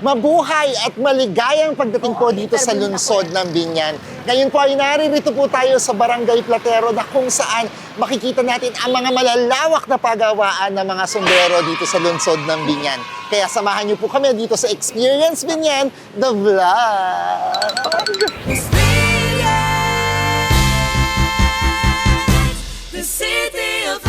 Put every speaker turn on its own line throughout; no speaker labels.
Mabuhay at maligayang pagdating po dito sa lungsod ng Biñan. Ngayon po ay naririto po tayo sa Barangay Platero na kung saan makikita natin ang mga malalawak na pagawaan ng mga sombrero dito sa lungsod ng Biñan. Kaya samahan niyo po kami dito sa Experience Biñan, the vlog!
The city of heart.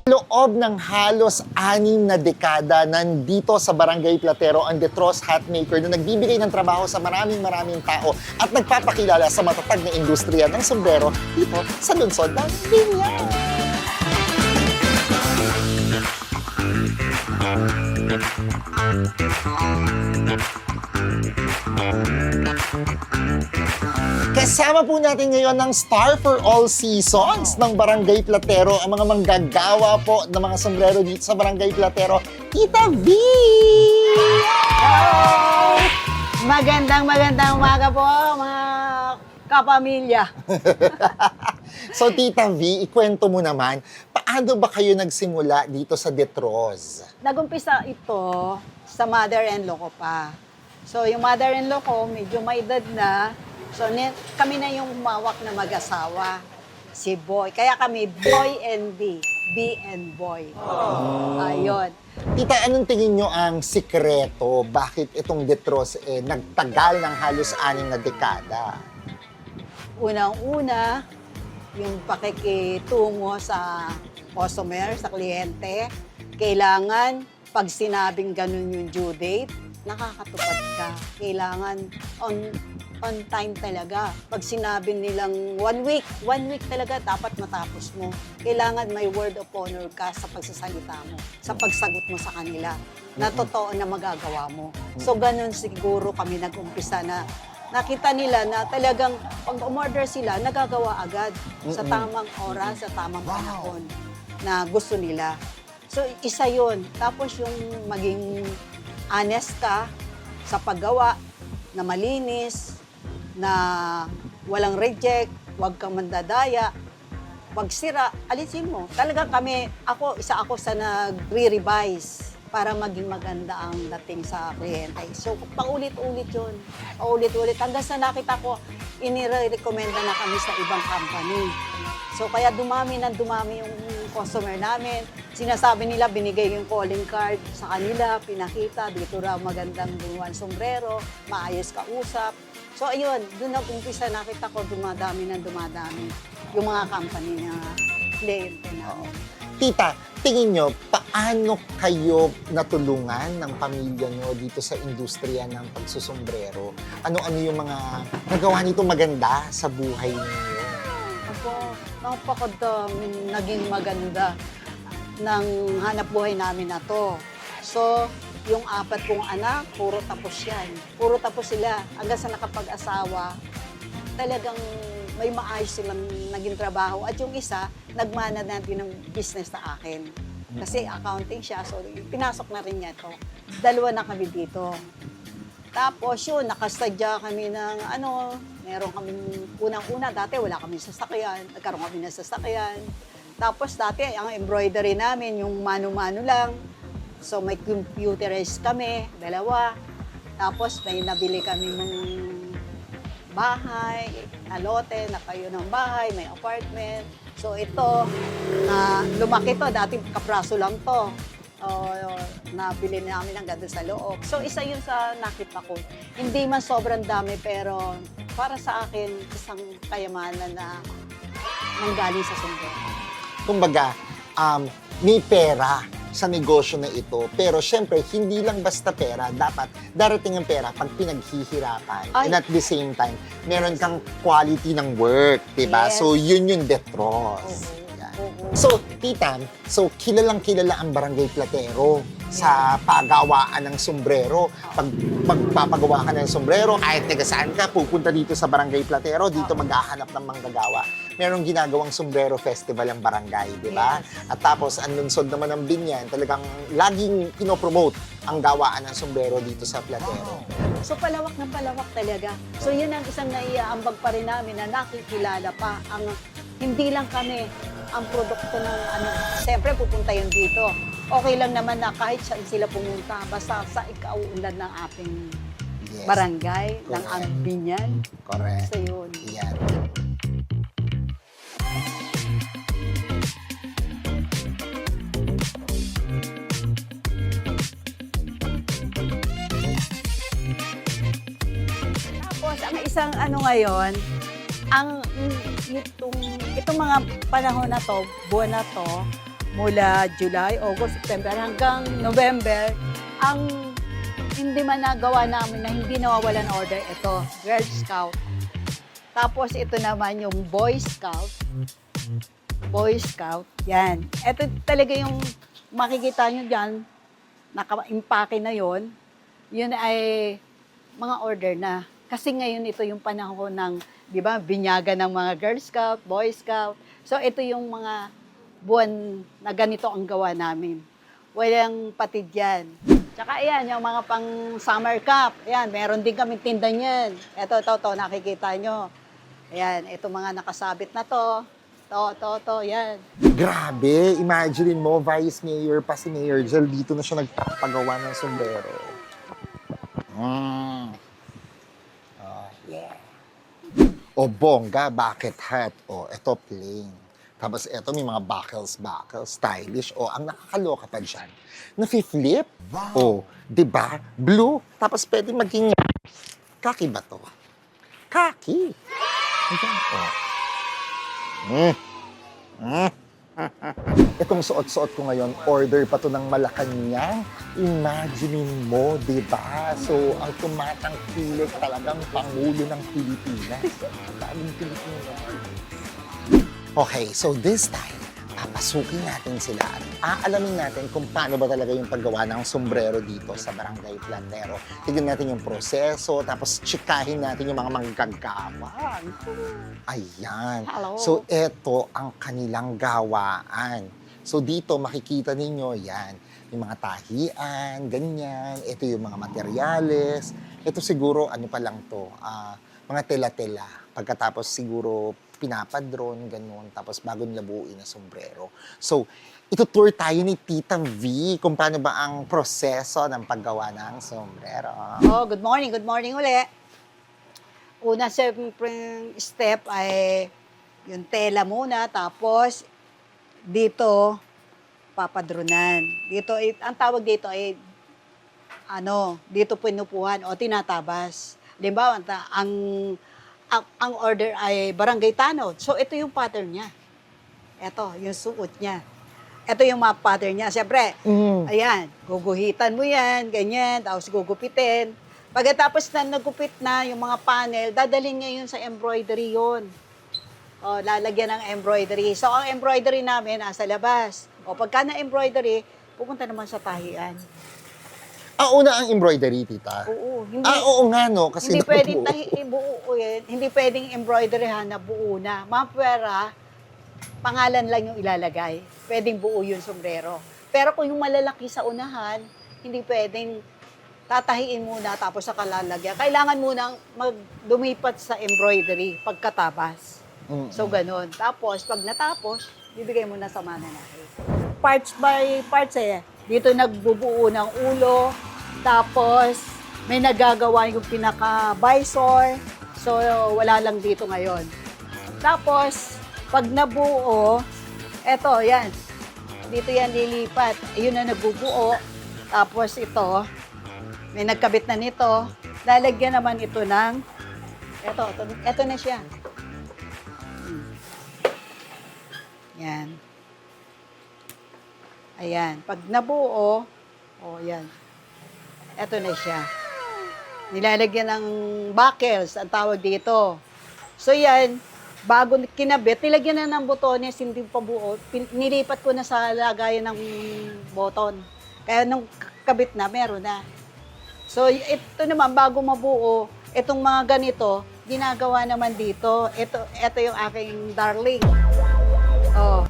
Loob ng halos 6 na dekada, nandito sa Barangay Platero ang Detros Hatmaker na nagbibigay ng trabaho sa maraming tao at nagpapakilala sa matatag na industriya ng sombrero dito sa lungsod ng Biñan. Kasama po natin ngayon ng Star for All Seasons ng Barangay Platero, ang mga manggagawa po ng mga sombrero dito sa Barangay Platero, Tita V!
Hello! Magandang umaga po, mga kapamilya.
So Tita V, ikwento mo naman, paano ba kayo nagsimula dito sa Detros?
Nagumpisa ito sa mother-in-law ko pa. So yung mother-in-law ko, medyo may edad na. So kami na yung humawak na mag-asawa, si Boy. Kaya kami Boy and B, B and Boy. Ayun.
Tita, anong tingin nyo ang sikreto? Bakit itong Detros nagtagal ng halos 6 na dekada?
Unang-una, yung pakikitungo sa customer, sa kliyente. Kailangan, pag sinabing ganun yung due date, nakakatupad ka. Kailangan on time talaga. Pag sinabi nilang 1 week talaga dapat matapos mo. Kailangan may word of honor ka sa pagsasalita mo, sa pagsagot mo sa kanila, na totoo na magagawa mo. So ganun siguro kami nag-umpisa na nakita nila na talagang pag umorder sila, nagagawa agad sa tamang oras, sa tamang panahon na gusto nila. So isa yun. Tapos yung maging honest ka sa paggawa, na malinis, na walang reject, huwag kang mandadaya, wag sira, alisin mo. Talaga kami, isa ako sa nagre-revise para maging maganda ang dating sa kliyente. So, paulit-ulit yun. Paulit-ulit. Hanggang sa nakita ko, inire-recommenda na kami sa ibang company. So, kaya dumami yung customer namin. Sinasabi nila, binigay yung calling card sa kanila, pinakita, dito raw magandang gumawa ng sombrero, maayos kausap. So, ayun, doon nag-umpisa, nakita ko dumadami yung mga company na kliyente namin.
Tita, tingin nyo, paano kayo natulungan ng pamilya nyo dito sa industriya ng pagsusombrero? Ano-ano yung mga nagawa nito maganda sa buhay ninyo?
Ako, napakadaming naging maganda ng hanap buhay namin na to. So, yung 4 kong anak, puro tapos yan. Puro tapos sila. Hanggang sa nakapag-asawa, talagang may maayos silang naging trabaho. At yung isa, nagmana natin ng business sa akin. Kasi accounting siya, so pinasok na rin niya ito. 2 na kami dito. Tapos yun, nakastadya kami ng meron kaming unang-una, dati wala kami sasakyan, nagkaroon kami ng sasakyan. Tapos dati, ang embroidery namin, yung mano-mano lang. So may computerized kami, 2. Tapos may nabili kami ng bahay, na lote, na kayo ng bahay, may apartment. So ito, lumaki to, dati kapraso lang to. Nabili namin ang ganda sa loob. So isa yun sa nakita ko. Hindi man sobrang dami, pero para sa akin, isang kayamanan na manggaling sa sombrero.
Kumbaga, may pera sa negosyo na ito. Pero syempre, hindi lang basta pera. Dapat darating ang pera pag pinaghihirapan.
Ay.
And at the same time, meron kang quality ng work, diba?
Yes.
So, yun yung Detros. Yan. So, Tita, kilalang-kilala ang Barangay Platero sa paggawaan ng sombrero. Pag magpapagawa ka ng sombrero, kahit taga saan ka, pupunta dito sa Barangay Platero, dito maghahanap ng manggagawa. Merong ginagawang sombrero festival ang barangay, di ba?
Yes.
At tapos, ang lungsod naman ng Biñan, talagang laging pinopromote ang gawaan ng sombrero dito sa Platero.
So palawak ng palawak talaga. So yun ang isang naiaambag pa rin namin na nakikilala pa ang hindi lang kami ang produkto ng siyempre pupunta yun dito. okay lang naman na kahit saan sila pumunta, basta sa ikauunlad ng ating
Yes.
barangay, ng
Correct.
Ambinyan.
Correct.
Basta yun.
Yan.
Tapos, ang isang ano ngayon, ang itong mga panahon na to, buwan na to, mula July, August, September hanggang November, ang hindi man nagawa namin na hindi nawawalan order, ito, Girl Scout. Tapos ito naman yung Boy Scout. Boy Scout, yan. Ito talaga yung makikita nyo dyan, naka-impake na yon. Yun ay mga order na. Kasi ngayon ito yung panahon ng, di ba, binyaga ng mga Girl Scout, Boy Scout. So ito yung mga buwan na ganito ang gawa namin. Walang patid yan. Tsaka ayan, yung mga pang summer camp. Ayan, meron din kami tinda niyan. Ito, nakikita nyo. Ayan, ito mga nakasabit na to. To, yan.
Grabe, imagine mo, Vice Mayor pa si Mayor Jel, dito na siya nagpapagawa ng sombrero.
Yeah.
O bongga, bucket hat. O, eto plain. Tapos eto may mga buckles, stylish. O, ang nakakaloka pa dyan, na-flip. O, di ba? Blue. Tapos pwede maging kaki ba to? Kaki. Ayan, o. Itong suot-suot ko ngayon, order pa to ng Malacanang. Imagine mo, di ba? So, ang tumatangkilik talagang Pangulo ng Pilipinas. Daming Pilipino. Okay, so this time, papasukin natin sila at aalamin natin kung paano ba talaga yung paggawa ng sombrero dito sa Barangay Platero. Tignan natin yung proseso, tapos tsikahin natin yung mga manggagawa. Ayan.
Hello.
So, eto ang kanilang gawaan. So, dito makikita ninyo, yan, yung mga tahian, ganyan. Ito yung mga materyales. Ito siguro, ano pa lang to, mga tela-tela. Pagkatapos siguro, pinapadron, ganun. Tapos bago nila buuin na sombrero. So, itutour tayo ni Tita V kung paano ba ang proseso ng paggawa ng sombrero.
Oh, good morning uli. Una, siyempre, step ay yung tela muna, tapos dito, papadronan. Dito, ang tawag dito ay, dito pinupuhan o tinatabas. Limbawa, ang order ay barangay tanod. So, ito yung pattern niya. Ito, yung suot niya. Ito yung mga pattern niya. Siyempre, ayan, guguhitan mo yan, ganyan, tapos gugupitin. Pagkatapos na nagupit na yung mga panel, dadalhin niya yun sa embroidery yun. O, lalagyan ng embroidery. So, ang embroidery namin nasa labas. O, pagka na-embroidery, pupunta naman sa tahian.
Una ang embroidery, Tita.
Oo, hindi.
Oo nga, no? Kasi
Hindi
nabuo.
pwedeng buo yan. Hindi pwedeng embroideryhan na buo na. Mapwera, pangalan lang yung ilalagay. Pwedeng buo yung sombrero. Pero kung yung malalaki sa unahan, hindi pwedeng tatahiin muna tapos saka lalagyan. Kailangan munang dumipat sa embroidery pagkatabas. So, ganun. Tapos, pag natapos, bibigay mo na sa mananahi. Parts by parts eh. Dito nagbubuo ng ulo, tapos may nagagawa yung pinaka-visor, so wala lang dito ngayon. Tapos, pag nabuo, eto, yan. Dito yan lilipat. Ayun na nagbubuo. Tapos ito, may nagkabit na nito. Lalagyan naman ito ng, eto na siya. Yan. Ayan. Pag nabuo, yan. Eto na siya. Nilalagyan ng buckles, ang tawag dito. So yan, bago kinabit, nilagyan na ng botones, hindi pa buo. Nilipat ko na sa lagayan ng boton. Kaya nung kabit na, meron na. So ito naman, bago mabuo, itong mga ganito, ginagawa naman dito. Ito yung aking darling.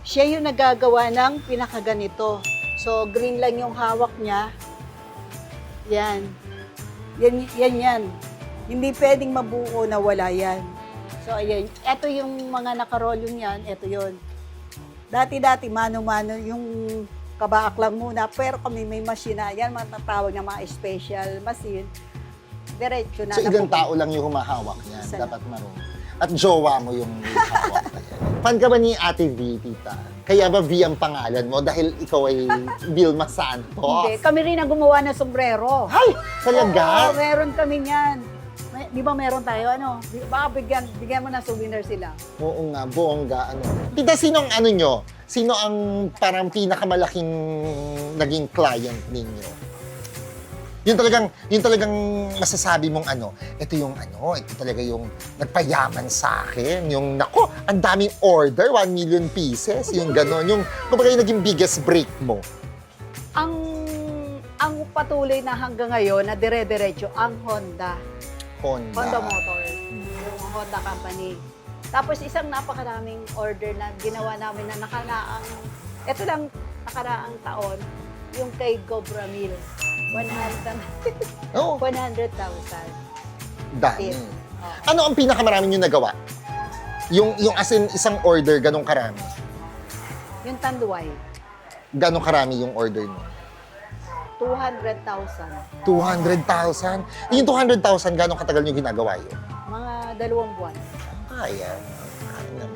Siya yung nagagawa ng pinakaganito. So, green lang yung hawak niya. Yan. Yan. Hindi pwedeng mabuo na wala yan. So, ayan. Ito yung mga nakarolyo niyan. Ito yun. Dati-dati, mano-mano yung kabaak lang muna. Pero kami may machine na, yan matatawag na mga special machine. Diretso na.
So,
na
ilang
po.
tao lang yung humahawak niyan.
Isa
Dapat marunong. At jowa mo yung hawak na yan. Fan ka ba ni Ate V, tita? Kaya ba V ang pangalan mo dahil ikaw ay Vilma Santos?
Hindi, kami rin ang gumawa ng sombrero.
Ay, talaga?
Oo, meron kami niyan. Di ba meron tayo, ano? Baka bigyan mo na souvenir sila.
Oo nga, buongga. Ano. Tita, sino ang ano nyo? Sino ang parang pinakamalaking naging client ninyo? Yun talagang masasabi mong ano, ito talaga yung nagpayaman sa akin. Yung, nako, ang daming order, 1 million pieces, yung gano'n. Yung, kumbaga yung naging biggest break mo.
Ang patuloy na hanggang ngayon na dire-diretso, ang Honda
Honda.
Motors, yung Honda company. Tapos isang napakaraming order na ginawa namin na ito lang nakaraang taon, yung kay Cobra Mill. 100,000.
Oo,
100,000.
dami.
Oo.
Ano ang pinakamarami nyo nagawa? Yung as in, isang order, ganong karami?
Yung Tanduay,
Ganong karami yung order mo?
200,000.
200,000? Yung 200,000, ganong katagal nyo ginagawa yun?
Mga 2 buwan.
Kaya.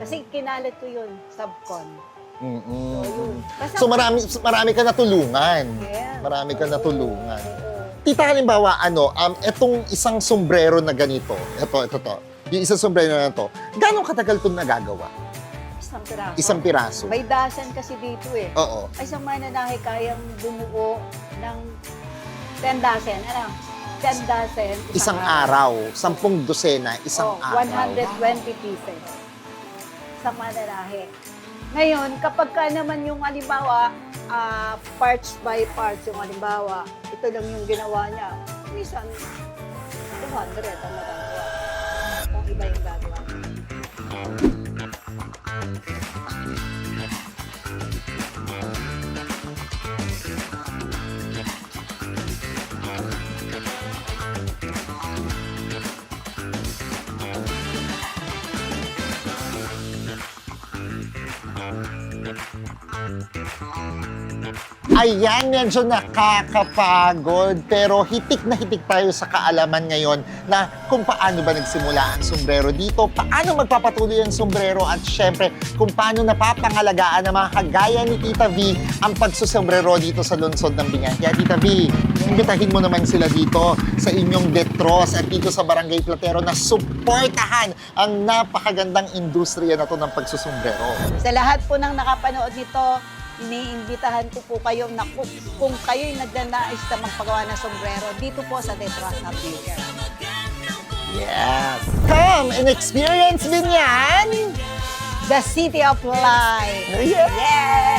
Kasi kinalat ko yun, subcon.
Mm-mm.
So, yun. Basta-
So marami ka natulungan.
Yeah.
Marami ka natulungan.
Oo.
Tita, halimbawa, etong isang sombrero na ganito, ito, yung isang sombrero na to, gano'ng katagal itong nagagawa?
Isang piraso.
Isang piraso?
May dasan kasi dito eh.
Oo.
Ay, isang mananahe kayang bumuo ng 10 dasen. Ano? 10 dasen.
Isang araw, 10 dosena, isang araw.
120 pieces. Isang mananahe. Ngayon, kapag ka naman yung halimbawa, parts by parts yung halimbawa, ito lang yung ginawa niya, minsan, 200 ang magagawa. Kung iba yung gagawa.
Ayan, medyo nakakapagod. Pero hitik na hitik tayo sa kaalaman ngayon na kung paano ba nagsimula ang sombrero dito, paano magpapatuloy ang sombrero, at syempre, kung paano napapangalagaan ng mga kagaya ni Tita V ang pagsusombrero dito sa lungsod ng Binyan. Kaya Tita V, imbitahin mo naman sila dito sa inyong Detros at dito sa Barangay Platero na suportahan ang napakagandang industriya na to ng pagsusombrero.
Sa lahat po ng nakapanood nito, iniimbitahan ko po kayo na kung kayo'y nagnanais na magpagawa ng sombrero, dito po sa Detros Habigan.
Yes! Come and experience Binyan!
The City of Light!
Yeah!
Yes!